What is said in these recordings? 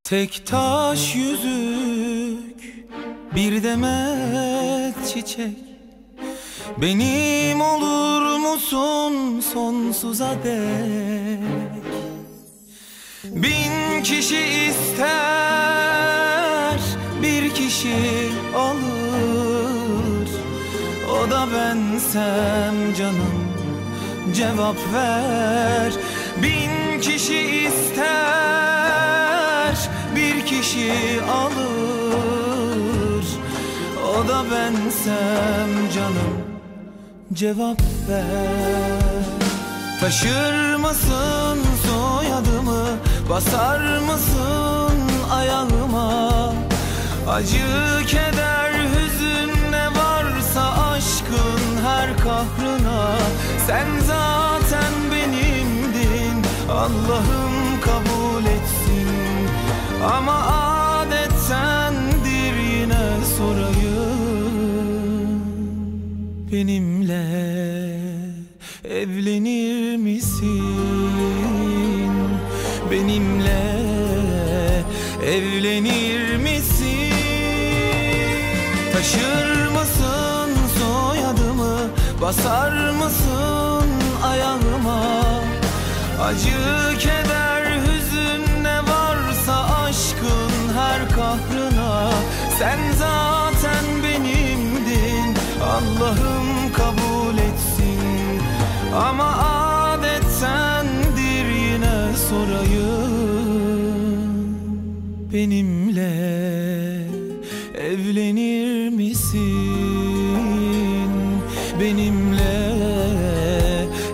Tek taş yüzük, bir demet çiçek, benim olur musun sonsuza dek? Bin kişi ister, bir kişi alır. O da bensem canım, cevap ver. Bin kişi ister, bir kişi alır. O da bensem canım, cevap ver. Taşır mısın soyadımı, basar mısın ayağıma? Acı, keder, hüzün ne varsa aşkın her kahrına. Sen zaten benimdin, Allah'ım kabul etsin. Ama adet sendir, yine sorayım, benimle evlenir misin? Benimle evlenir misin? Taşır mısın soyadımı, basar mısın ayağıma? Acı, keder, hüzün ne varsa aşkın her kahrına. Sen zaten benimdin, Allah'ım kabul etsin. Ama adet sendir, yine sorayım, benimle evlenir misin? Benimle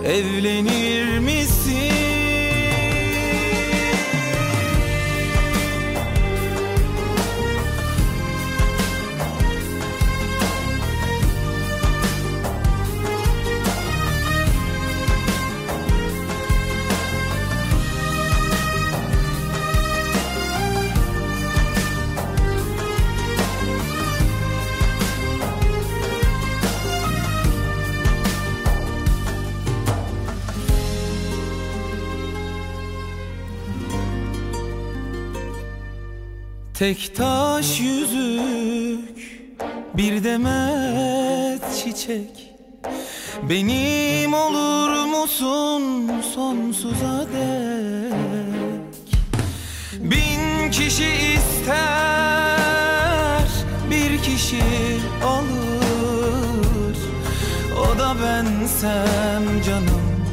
evlenir misin? Tek taş yüzük, bir demet çiçek, benim olur musun sonsuza dek? Bin kişi ister, bir kişi alır. O da bensem canım,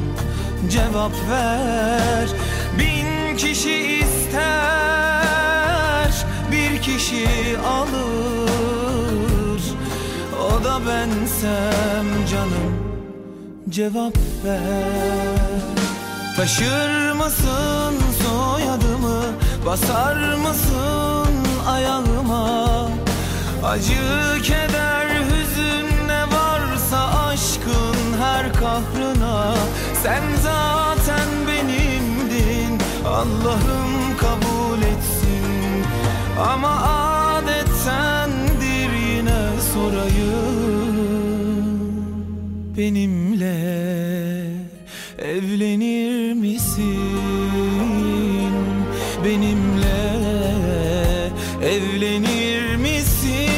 cevap ver. Bin kişi ister, bir kişi alır. O da bensem canım, cevap ver. Taşır mısın soyadımı, basar mısın ayağıma? Acı, keder, hüzün ne varsa aşkın her kahrına. Sen zaten benimdin, Allah'ım kabul etsin. Ama adet sendir, yine sorayım, benimle evlenir misin? Benimle evlenir misin?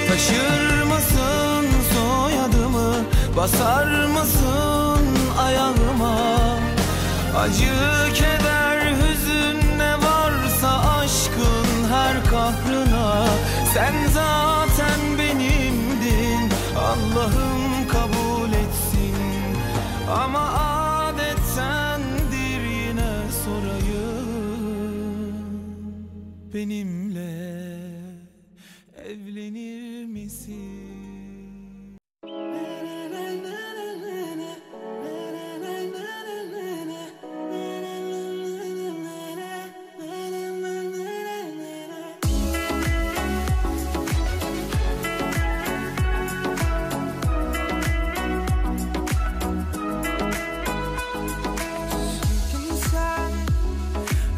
Taşır mısın soyadımı, basar mısın ayağıma? Acı, keder, hüzün ne varsa aşkın her kahrına. Sen zaten benimdin, Allah'ım kabul etsin. Ama adet sendir, yine sorayım, benimle evlenir misin?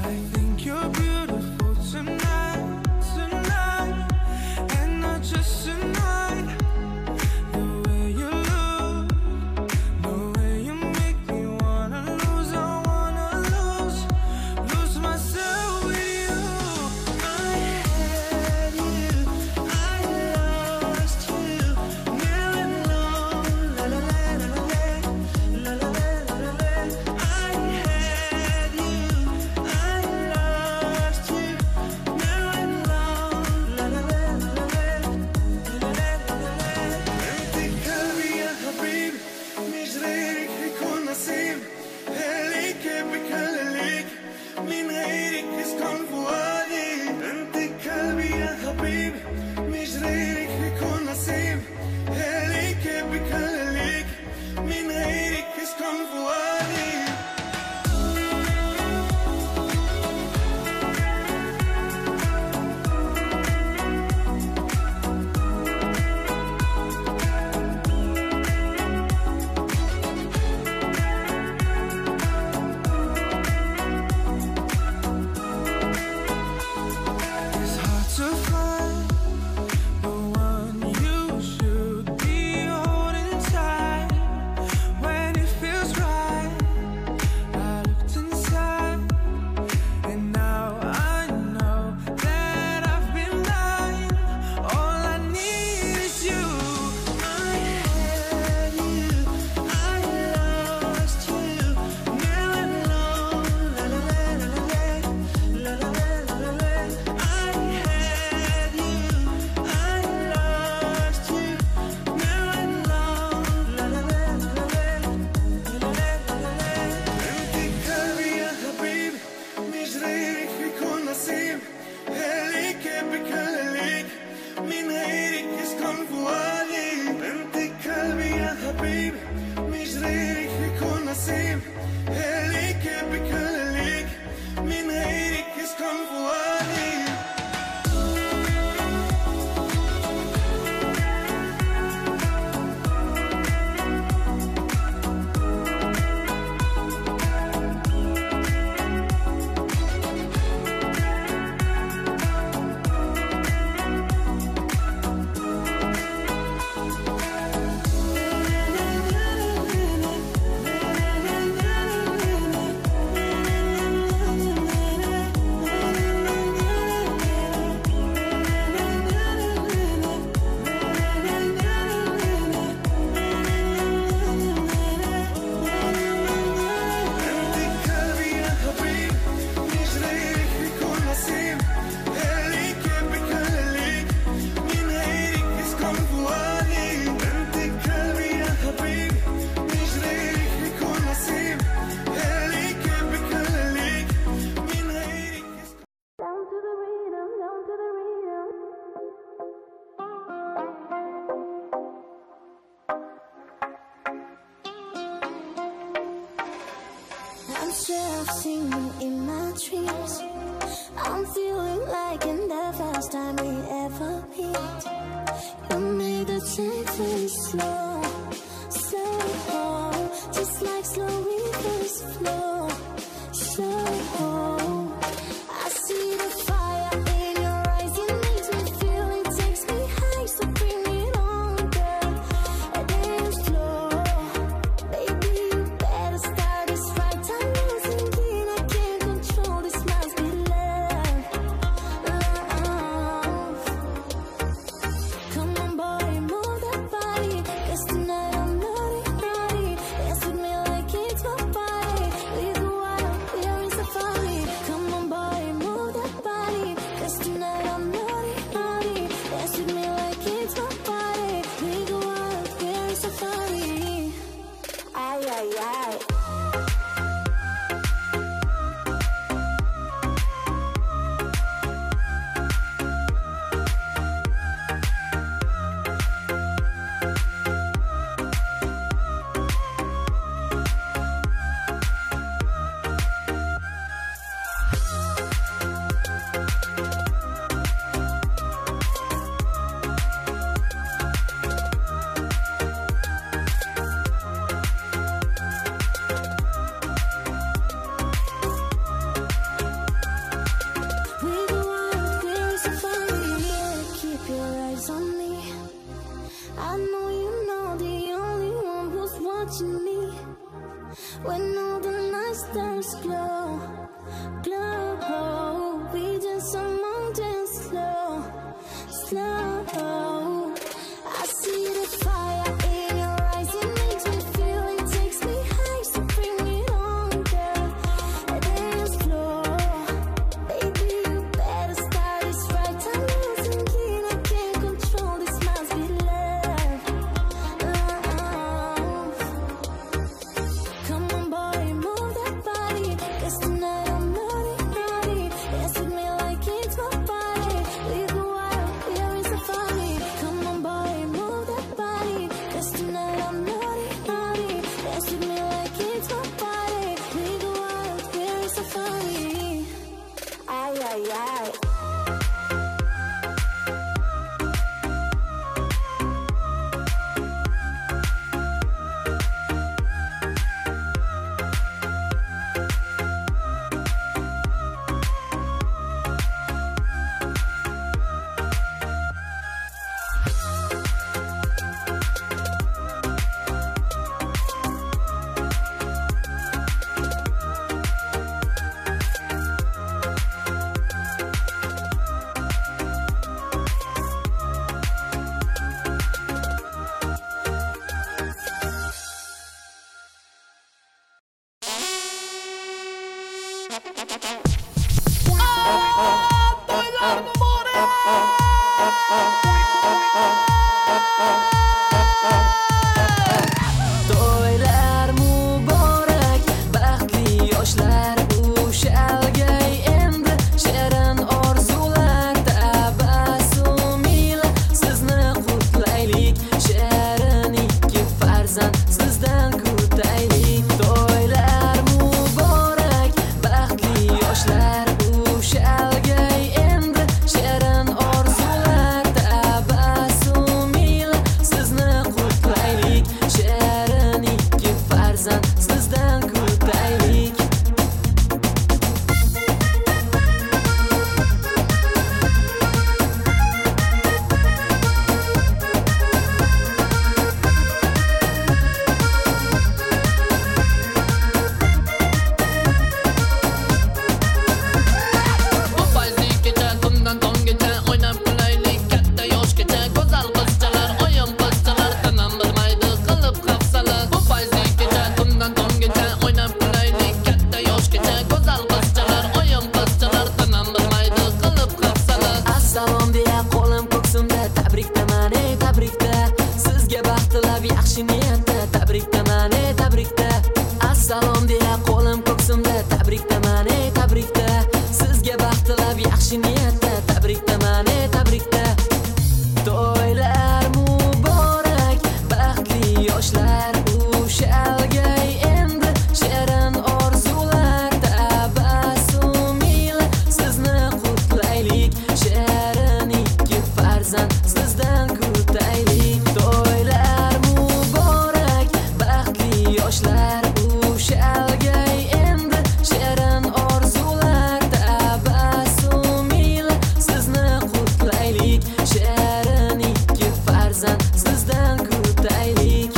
I think you're beautiful tonight, and I حبيب مش غيرك يكون نصيب هليك بكلك من غيرك يسكن فؤادي I'm sure I've seen you in my dreams. I'm feeling like in the first time we ever meet. You made the change very slow, slow, just like slow rivers flow. Slow, I see the fire in your eyes. It makes me feel, it takes me high. So bring it on, girl, and dance slow. Baby, you better start this right. I'm losing it, I can't control this. Must be love, love. Come on, boy, move that body, 'cause tonight I'm naughty, naughty. Dance with me like it's my party. We go out, we're in safari. Come on, boy, move that body, 'cause tonight I'm naughty, naughty. Dance with me like it's my party. We go out, we're in safari. Ay, ay, ay. We go out, we're in safari. Keep your eyes on me. I know you know the only one who's watching me. When all the night stars glow, glow, we dance among dance slow, slow. I see the fire in your eyes. It makes me feel, it takes me high. So bring it on, girl, and dance slow. Baby, you better start this right. I'm losing it, I can't control this. Must be love, love. Come on, boy, move that body, 'cause tonight yaxshi niyatda tabrikdaman tabrikda assalom deya qo'lim ko'ksimda tabrikdaman tabrikda sizga baxt tilab yaxshi niyatda tabrikdaman tabrikda to'ylar muborak baxtli yoshlar ushalgay endi shirin orzular tabassum ila sizni qutlaylik shirin ikki farzand sizdan kutaylik to'ylar muborak baxtli yoshlar ushalgay endi shirin orzular tabassum ila sizni qutlaylik shirin ikki farzand sizdan kutaylik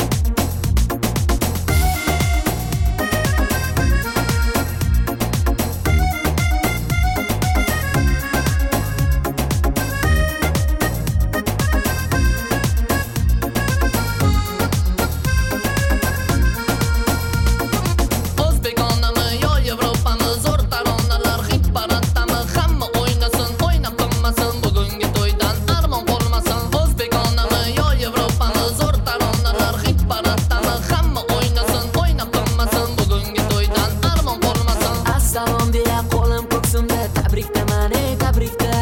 O'zbekonami yo Yevropami zo'r taronalar hit paradami hamma o'ynasin o'ynab qolmasin bugungi to'ydan armon qolmasin O'zbekonami yo Yevropami zo'r taronalar hit paradami hamma o'ynasin o'ynab qolmasin bugungi to'ydan armon qolmasin assalom deya qo'lim ko'ksimda tabrikdaman tabrikda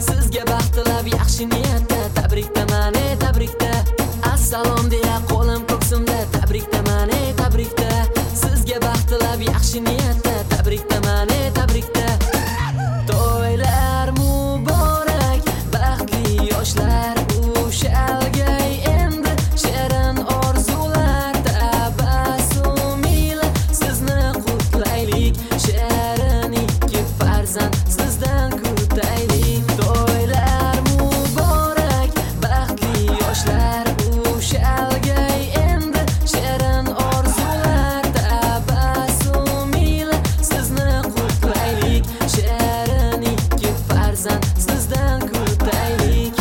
sizga baxt tilab yaxshi niyatda tabrikdaman tabrikda assalom deya qo'lim ko'ksimda tabrikdaman tabrikda sizga baxt tilab yaxshi niyatda tabrikdaman tabrikda to'ylar muborak baxtli yoshlar ushalgay endi shirin orzular tabassum ila sizni qutlaylik shirin ikki farzand sizdan kutaylik to'ylar muborak baxtli yoshlar ushalgay endi shirin orzular tabassum ila sizni qutlaylik shirin ikki farzand sizdan kutaylik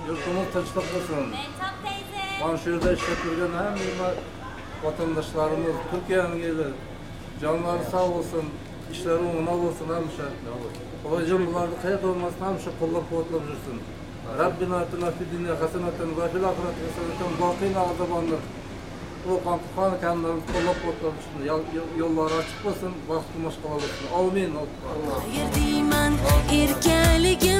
Yurtimiz tinchlik bo'lsin. Mana shu yerda ishlab yurgan hamma vatandoshlarimiz, Turkiyaning eli, jonlari sog' bo'lsin, ishlari o'ng'oq bo'lsin hamma. Xudoyim bularni qayerda bo'lmasin, hamma qo'llab-quvvatlab yursin. Rabbina atina fid dunya hasanatan va fil oxirati hasanatan va qina azobannar. Bu qanqani kandan qo'llab-quvvatlab yursin. Yo'llari ochiq bo'lsin, vaqt qilmoq qilsin. Amin. Qayerdayman erkaligim